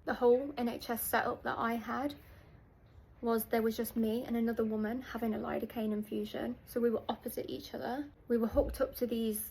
The whole NHS setup that I had was there was just me and another woman having a lidocaine infusion. So we were opposite each other. We were hooked up to these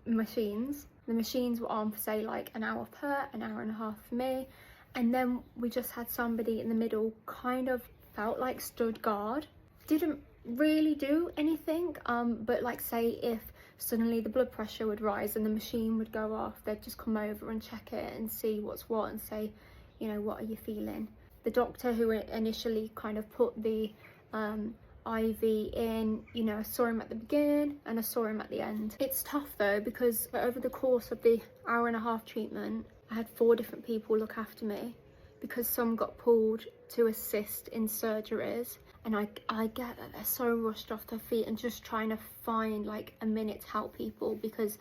machines. The machines were on for say like an hour for her, an hour and a half for me. And then we just had somebody in the middle, kind of felt like stood guard. Didn't really do anything, but like say if suddenly the blood pressure would rise and the machine would go off, they'd just come over and check it and see what's what and say, you know, what are you feeling? The doctor who initially kind of put the IV in, you know, I saw him at the beginning and I saw him at the end. It's tough though, because over the course of the hour and a half treatment, I had 4 different people look after me, because some got pulled to assist in surgeries. And I get that they're so rushed off their feet and just trying to find like a minute to help people, because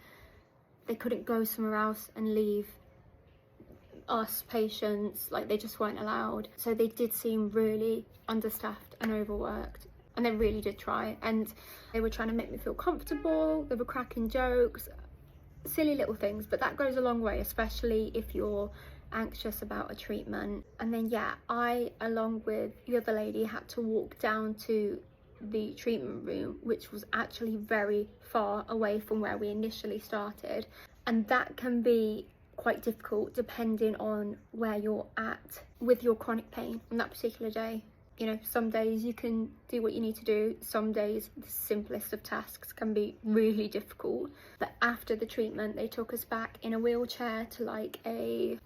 they couldn't go somewhere else and leave us patients, like they just weren't allowed. So they did seem really understaffed and overworked, and they really did try, and they were trying to make me feel comfortable. They were cracking jokes, silly little things, but that goes a long way, especially if you're anxious about a treatment. And then yeah, I, along with the other lady, had to walk down to the treatment room, which was actually very far away from where we initially started, and that can be quite difficult depending on where you're at with your chronic pain on that particular day. You know, some days you can do what you need to do, some days the simplest of tasks can be really difficult. But after the treatment, they took us back in a wheelchair to like a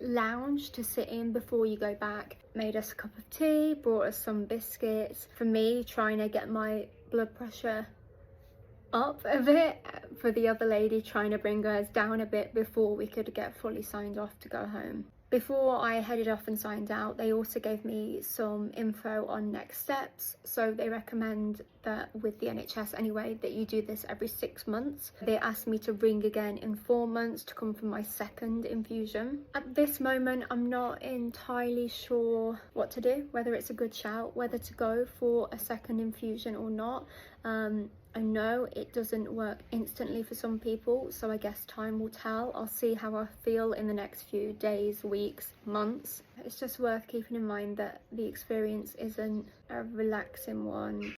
lounge to sit in before you go back, made us a cup of tea, brought us some biscuits. For me, trying to get my blood pressure up a bit, for the other lady trying to bring hers down a bit before we could get fully signed off to go home. Before I headed off and signed out, they also gave me some info on next steps. So they recommend that, with the NHS anyway, that you do this every 6 months. They asked me to ring again in 4 months to come for my second infusion. At this moment, I'm not entirely sure what to do, whether it's a good shout, whether to go for a second infusion or not. I know it doesn't work instantly for some people, so I guess time will tell. I'll see how I feel in the next few days, weeks, months. It's just worth keeping in mind that the experience isn't a relaxing one.